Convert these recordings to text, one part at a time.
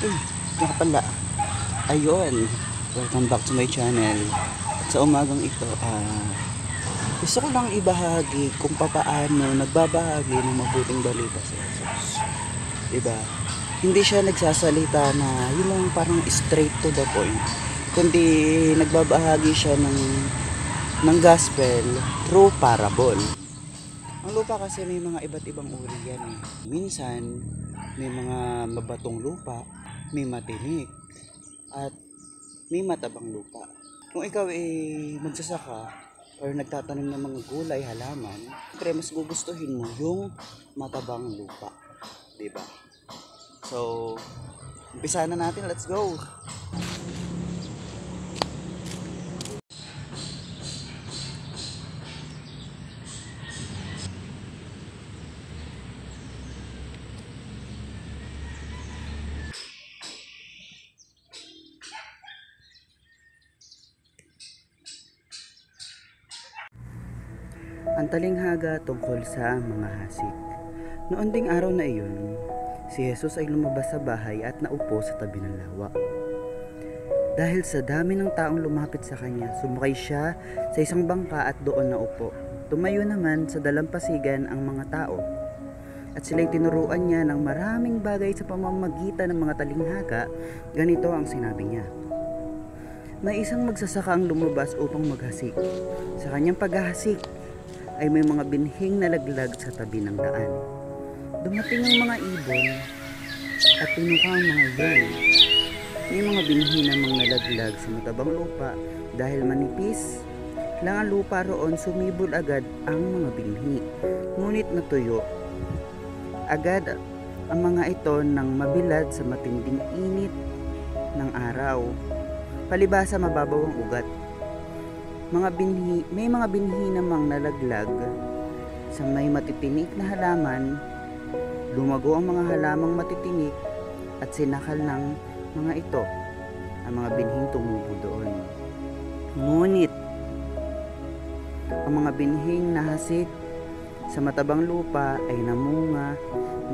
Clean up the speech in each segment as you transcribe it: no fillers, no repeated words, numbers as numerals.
Uy, nga pala. Ayun. Welcome back to my channel. At sa umagang ito, gusto ko lang ibahagi kung papaano nagbabahagi ng mabuting balita sa Jesus. Diba? Hindi siya nagsasalita na yun lang parang straight to the point. Kundi nagbabahagi siya ng gospel through parable. Ang lupa kasi may mga iba't ibang uri yan eh. Minsan, may mga mabatong lupa, may matinik, at may matabang lupa. Kung ikaw ay magsasaka or nagtatanim ng mga gulay, halaman, siyempre mas gugustuhin mo yung matabang lupa. Diba? So, umpisa na natin. Let's go! Ang talinghaga tungkol sa mga hasik. Noon ding araw na iyon, si Jesus ay lumabas sa bahay at naupo sa tabi ng lawa. Dahil sa dami ng taong lumapit sa kanya, sumakay siya sa isang bangka at doon naupo. Tumayo naman sa dalampasigan ang mga tao. At sila'y tinuruan niya ng maraming bagay sa pamamagitan ng mga talinghaga. Ganito ang sinabi niya. May isang magsasaka ang lumabas upang maghasik. Sa kanyang paghahasik, ay may mga binhing nalaglag sa tabi ng daan. Dumating ang mga ibon at tinukang mga iyon. May mga binhi namang nalaglag sa matabang lupa dahil manipis lang ang lupa roon, sumibol agad ang mga binhi. Ngunit natuyo agad ang mga ito nang mabilad sa matinding init ng araw. Palibhasa mababaw ang ugat. May mga binhi namang nalaglag sa may matitinik na halaman. Lumago ang mga halamang matitinik at sinakal ng mga ito ang mga binhing tumubo doon. Ngunit ang mga binhing nahasik sa matabang lupa ay namunga,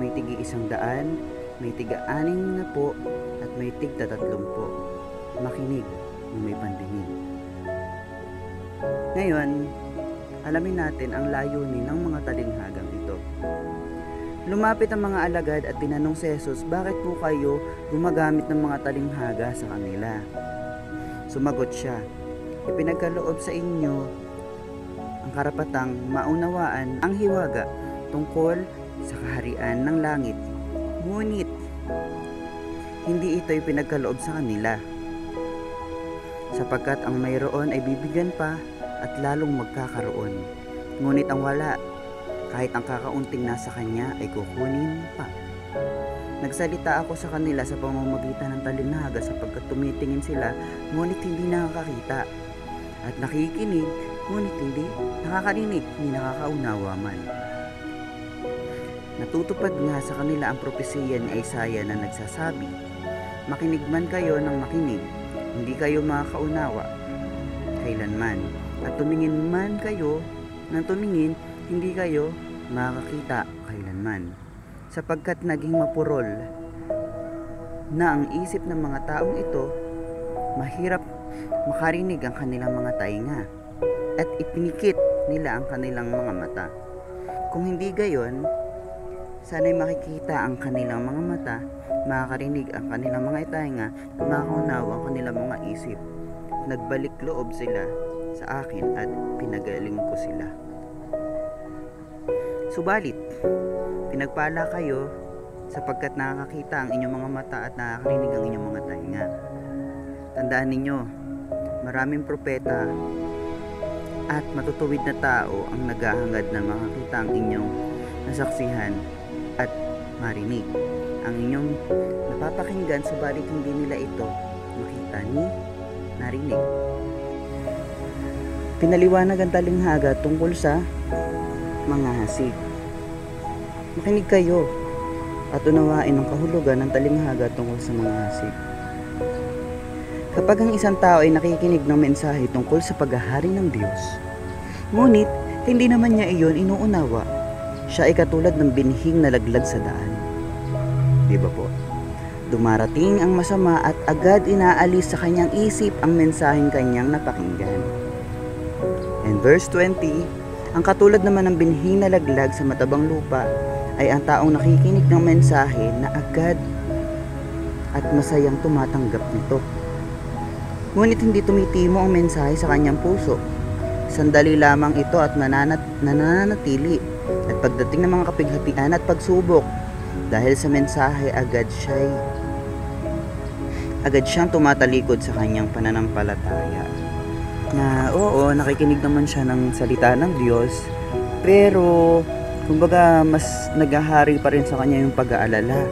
may tigi 100, may tiga 60 at may tigta 30. Makinig kung may pandinig. Ngayon, alamin natin ang layunin ng mga talinghagang ito. Lumapit ang mga alagad at tinanong si Jesus, bakit po kayo gumagamit ng mga talinghaga sa kanila? Sumagot siya, ipinagkaloob sa inyo ang karapatang maunawaan ang hiwaga tungkol sa kaharian ng langit. Ngunit, hindi ito ipinagkaloob sa kanila, sapagkat ang mayroon ay bibigyan pa at lalong magkakaroon. Ngunit ang wala, kahit ang kakaunting nasa kanya ay kukunin pa. Nagsalita ako sa kanila sa pamamagitan ng talinghaga sapagkat tumitingin sila ngunit hindi nakakakita, at nakikinig ngunit hindi nakakarinig, hindi nakakaunawa man. Natutupad nga sa kanila ang propesiya ni Isaiah na nagsasabi, makinig man kayo ng makinig, hindi kayo makakaunawa kailanman, at tumingin man kayo ng tumingin, hindi kayo makakita kailanman, sapagkat naging mapurol na ang isip ng mga taong ito, mahirap makarinig ang kanilang mga tainga, at ipinikit nila ang kanilang mga mata. Kung hindi gayon, sana'y makikita ang kanilang mga mata, makakarinig ang kanilang mga tainga, at makakaunawa ang kanilang mga isip. Nagbalik loob sila sa akin at pinagaling ko sila. Subalit, pinagpala kayo sapagkat nakakakita ang inyong mga mata at nakakarinig ang inyong mga tainga. Tandaan ninyo, maraming propeta at matutuwid na tao ang naghahangad na makakita ang inyong nasaksihan at marinig ang inyong napapakinggan, subalit hindi nila ito makita ni narinig. Pinaliwanag ang talinghaga tungkol sa mga hasik. Makinig kayo at unawain ang kahulugan ng talinghaga tungkol sa mga hasik. Kapag ang isang tao ay nakikinig ng mensahe tungkol sa paghahari ng Diyos, ngunit hindi naman niya iyon inuunawa, siya ay katulad ng binhing nalaglag sa daan. Di ba po? dumarating ang masama at agad inaalis sa kanyang isip ang mensaheng kanyang napakinggan. And verse 20, ang katulad naman ng binhing na laglag sa matabang lupa ay ang taong nakikinig ng mensahe na agad at masayang tumatanggap nito. Ngunit hindi tumitimo ang mensahe sa kanyang puso. Sandali lamang ito at nananatili, at pagdating ng mga kapighatian at pagsubok, dahil sa mensahe agad siyang tumatalikod sa kanyang pananampalataya. Na oo, nakikinig naman siya ng salita ng Diyos, pero kumbaga mas naghahari pa rin sa kanya yung pag-aalala.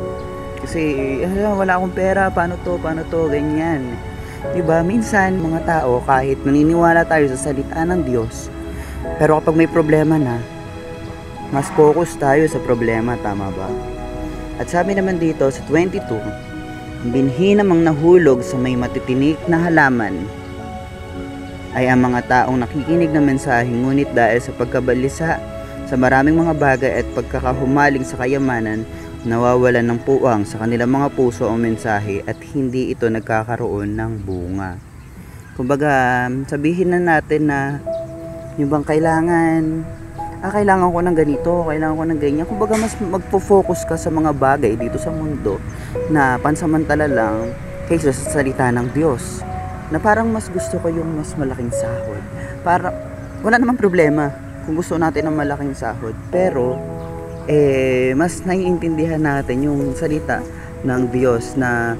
Kasi wala akong pera, paano to, ganyan. Diba? Minsan mga tao, kahit naniniwala tayo sa salita ng Diyos, pero kapag may problema na, mas focus tayo sa problema, tama ba? At sabi naman dito sa 22, binhi namang nahulog sa may matitinik na halaman ay ang mga taong nakikinig ng mensahe, ngunit dahil sa pagkabalisa sa maraming mga bagay at pagkakahumaling sa kayamanan, nawawalan ng puwang sa kanilang mga puso ang mensahe at hindi ito nagkakaroon ng bunga. Kumbaga, sabihin na natin na yung bang kailangan ko ng ganito, kailangan ko ng ganyan. Kumbaga, mas magpo-focus ka sa mga bagay dito sa mundo na pansamantala lang kaysa sa salita ng Diyos. Na parang mas gusto ko yung mas malaking sahod. Para, wala namang problema kung gusto natin ng malaking sahod. Pero, mas naiintindihan natin yung salita ng Diyos na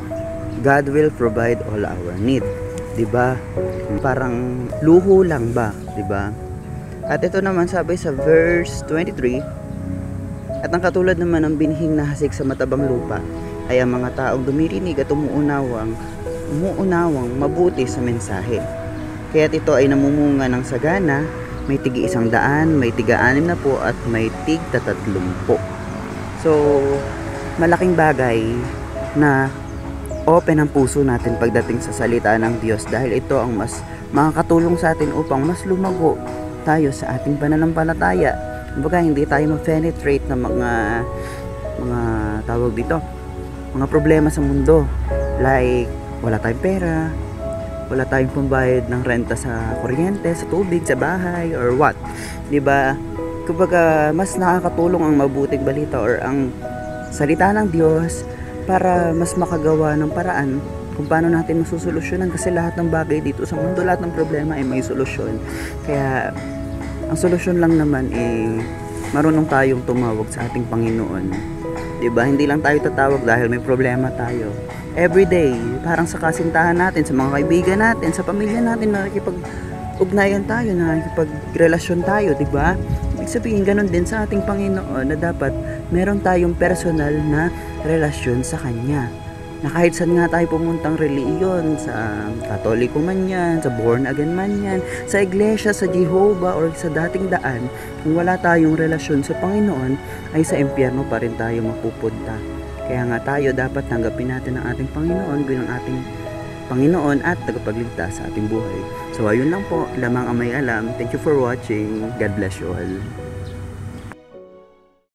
God will provide all our need. Diba? Parang luho lang ba? Diba? At ito naman sabi sa verse 23, at ang katulad naman ng binhing nahasik sa matabang lupa ay ang mga taong dumirinig at umuunawang mabuti sa mensahe. Kaya't ito ay namumunga ng sagana, may tigi 100, may tiga 60 at may tig 30. So, malaking bagay na open ang puso natin pagdating sa salita ng Diyos, dahil ito ang mas makakatulong sa atin upang mas lumago tayo sa ating pananampalataya. Kumbaga, hindi tayo ma-penetrate ng mga tawag dito, mga problema sa mundo. Like, wala tayong pera, wala tayong pambayad ng renta sa kuryente, sa tubig, sa bahay, or what. Diba? Kumbaga, mas nakakatulong ang mabuting balita or ang salita ng Diyos para mas makagawa ng paraan kung paano natin masusolusyonan, kasi lahat ng bagay dito sa mundo, lahat ng problema ay may solusyon. Kaya, ang solusyon lang naman marunong tayong tumawag sa ating Panginoon. Diba? Hindi lang tayo tatawag dahil may problema tayo. Everyday, parang sa kasintahan natin, sa mga kaibigan natin, sa pamilya natin, nakikipag-ugnayan tayo, nakikipag-relasyon tayo, diba? Ibig sabihin, ganun din sa ating Panginoon na dapat meron tayong personal na relasyon sa Kanya. Na kahit saan nga tayo pumuntang reliyon, sa Katoliko man yan, sa born again man yan, sa iglesia, sa Jehovah, or sa dating daan, kung wala tayong relasyon sa Panginoon, ay sa impyerno pa rin tayo mapupunta. Kaya nga tayo dapat tanggapin natin ang ating Panginoon bilang ating Panginoon at tagapagligtas sa ating buhay. So ayun lang po, lamang ang may alam. Thank you for watching. God bless you all.